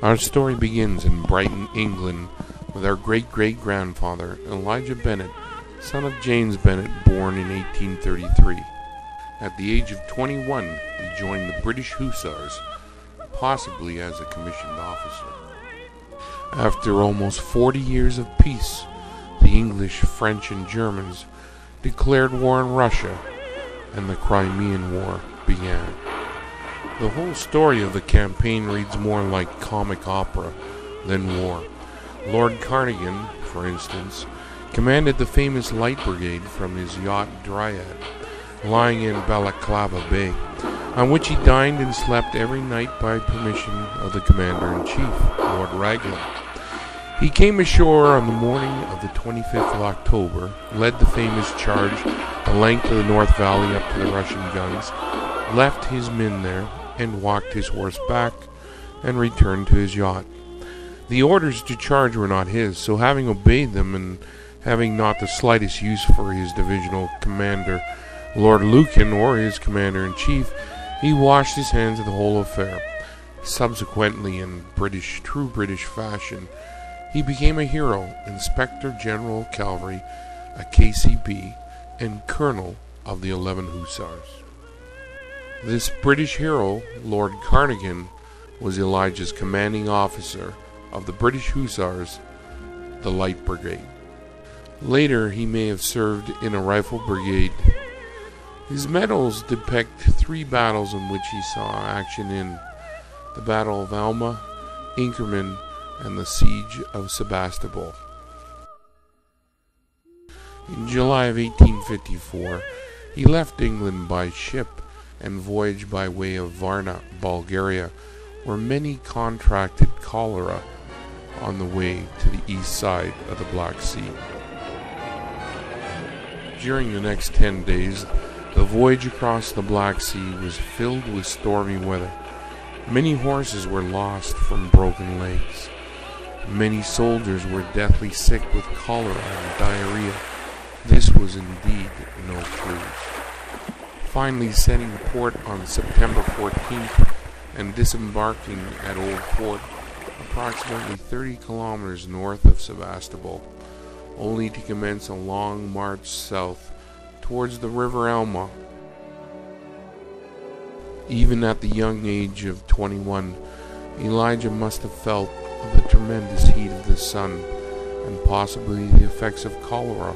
Our story begins in Brighton, England, with our great-great-grandfather, Elijah Bennett, son of James Bennett, born in 1833. At the age of 21, he joined the British Hussars, possibly as a commissioned officer. After almost 40 years of peace, the English, French, and Germans declared war on Russia, and the Crimean War began. The whole story of the campaign reads more like comic opera than war. Lord Carnegie, for instance, commanded the famous Light Brigade from his yacht Dryad, lying in Balaclava Bay, on which he dined and slept every night by permission of the Commander-in-Chief, Lord Raglan. He came ashore on the morning of the 25th of October, led the famous charge the length of the North Valley up to the Russian guns, left his men there, and walked his horse back, and returned to his yacht. The orders to charge were not his, so having obeyed them, and having not the slightest use for his divisional commander, Lord Lucan, or his commander-in-chief, he washed his hands of the whole affair. Subsequently, in true British fashion, he became a hero, Inspector General of Cavalry, a KCB, and Colonel of the 11 Hussars. This British hero, Lord Carnegie, was Elijah's commanding officer of the British Hussars, the Light Brigade. Later, he may have served in a rifle brigade. His medals depict 3 battles in which he saw action in: the Battle of Alma, Inkerman, and the Siege of Sebastopol. In July of 1854, he left England by ship and voyaged by way of Varna, Bulgaria, where many contracted cholera on the way to the east side of the Black Sea. During the next 10 days, the voyage across the Black Sea was filled with stormy weather. Many horses were lost from broken legs. Many soldiers were deathly sick with cholera and diarrhea. This was indeed no cruise. Finally setting port on September 14th and disembarking at Old Port, approximately 30 kilometers north of Sebastopol, only to commence a long march south towards the River Alma. Even at the young age of 21, Elijah must have felt the tremendous heat of the sun and possibly the effects of cholera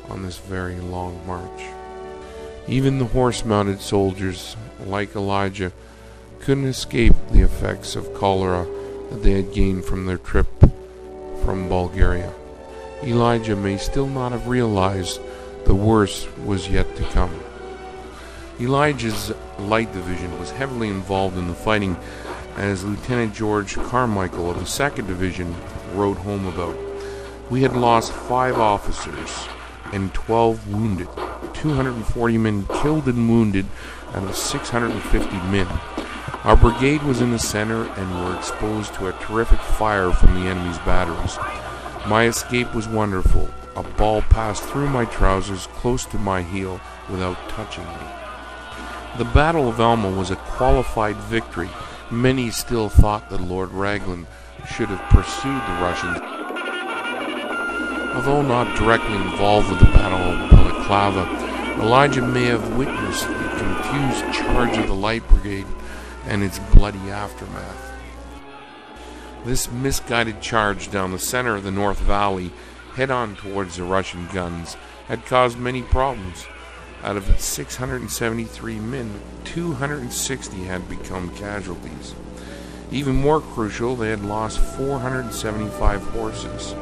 on this very long march. Even the horse-mounted soldiers, like Elijah, couldn't escape the effects of cholera that they had gained from their trip from Bulgaria. Elijah may still not have realized the worst was yet to come. Elijah's Light Division was heavily involved in the fighting, as Lieutenant George Carmichael of the 2nd Division wrote home about. We had lost 5 officers and 12 wounded, 240 men killed and wounded out of 650 men. Our brigade was in the center and were exposed to a terrific fire from the enemy's batteries. My escape was wonderful. A ball passed through my trousers close to my heel without touching me. The Battle of Alma was a qualified victory. Many still thought that Lord Raglan should have pursued the Russians. Although not directly involved with the Battle of Balaclava, Elijah may have witnessed the confused charge of the Light Brigade and its bloody aftermath. This misguided charge down the center of the North Valley, head-on towards the Russian guns, had caused many problems. Out of its 673 men, 260 had become casualties. Even more crucial, they had lost 475 horses.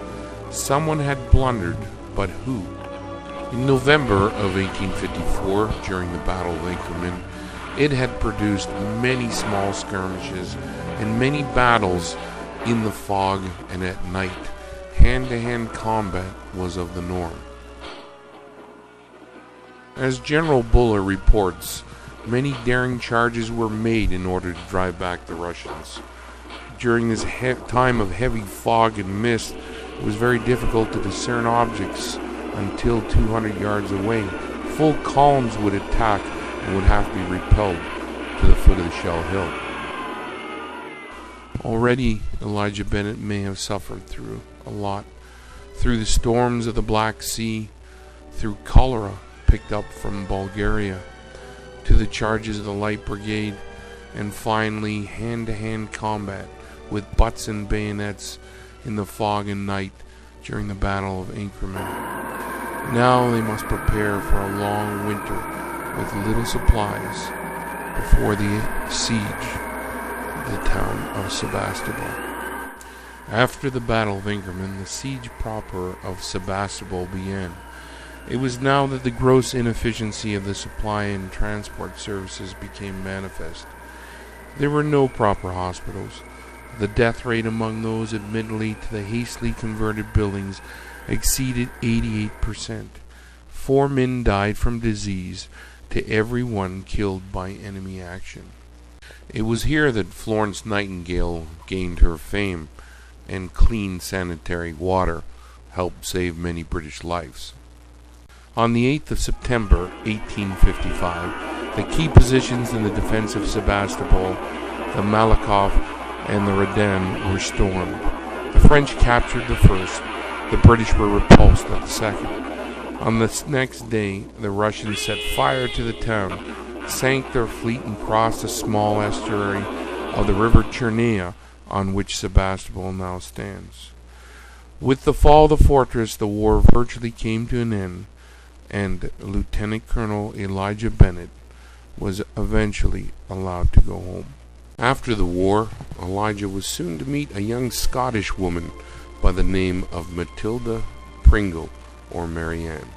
Someone had blundered, but who? In November of 1854, during the Battle of Inkerman, it had produced many small skirmishes and many battles in the fog and at night. Hand-to-hand combat was of the norm. As General Buller reports, many daring charges were made in order to drive back the Russians. During this time of heavy fog and mist, it was very difficult to discern objects until 200 yards away. Full columns would attack and would have to be repelled to the foot of the Shell Hill. Already Elijah Bennett may have suffered through a lot, through the storms of the Black Sea, through cholera picked up from Bulgaria, to the charges of the Light Brigade, and finally hand-to-hand combat with butts and bayonets in the fog and night during the Battle of Inkerman. Now they must prepare for a long winter with little supplies before the siege of the town of Sebastopol. After the Battle of Inkerman, the siege proper of Sebastopol began. It was now that the gross inefficiency of the supply and transport services became manifest. There were no proper hospitals. The death rate among those admittedly to the hastily converted buildings exceeded 88%. 4 men died from disease to every one killed by enemy action. It was here that Florence Nightingale gained her fame, and clean sanitary water helped save many British lives. On the 8th of September 1855, the key positions in the defense of Sebastopol, the Malakoff and the Redan, were stormed. The French captured the first, the British were repulsed at the second. On the next day, the Russians set fire to the town, sank their fleet and crossed a small estuary of the river Chernaya, on which Sebastopol now stands. With the fall of the fortress, the war virtually came to an end, and Lieutenant Colonel Elijah Bennett was eventually allowed to go home. After the war, Elijah was soon to meet a young Scottish woman by the name of Matilda Pringle, or Mary Ann.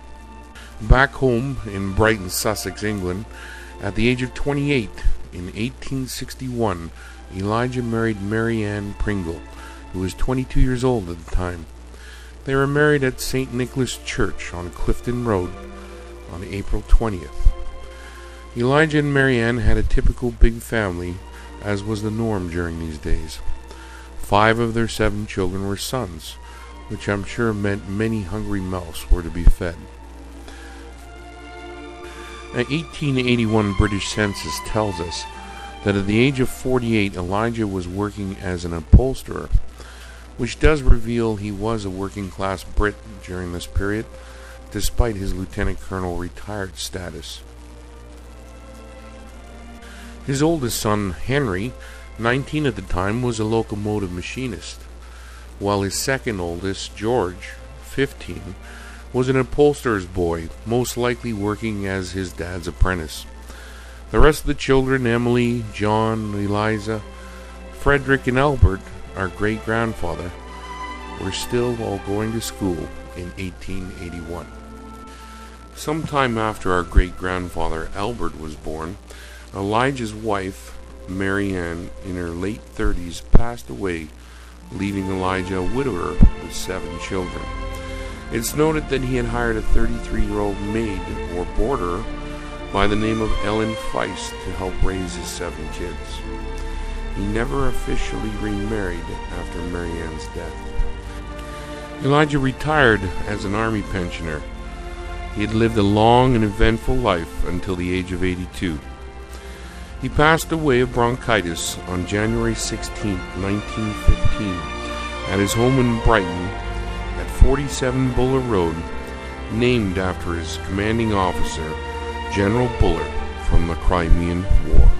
Back home in Brighton, Sussex, England, at the age of 28, in 1861, Elijah married Mary Ann Pringle, who was 22 years old at the time. They were married at St. Nicholas Church on Clifton Road on April 20th. Elijah and Mary Ann had a typical big family, as was the norm during these days. 5 of their 7 children were sons, which I'm sure meant many hungry mouths were to be fed. An 1881 British census tells us that at the age of 48, Elijah was working as an upholsterer, which does reveal he was a working-class Brit during this period, despite his lieutenant colonel retired status. His oldest son, Henry, 19 at the time, was a locomotive machinist, while his second oldest, George, 15, was an upholsterer's boy, most likely working as his dad's apprentice. The rest of the children, Emily, John, Eliza, Frederick, and Albert, our great-grandfather, were still all going to school in 1881. Sometime after our great-grandfather Albert was born, Elijah's wife, Mary Ann, in her late 30s, passed away, leaving Elijah a widower with 7 children. It's noted that he had hired a 33-year-old maid or boarder by the name of Ellen Feist to help raise his 7 kids. He never officially remarried after Mary Ann's death. Elijah retired as an army pensioner. He had lived a long and eventful life until the age of 82. He passed away of bronchitis on January 16, 1915, at his home in Brighton at 47 Buller Road, named after his commanding officer, General Buller, from the Crimean War.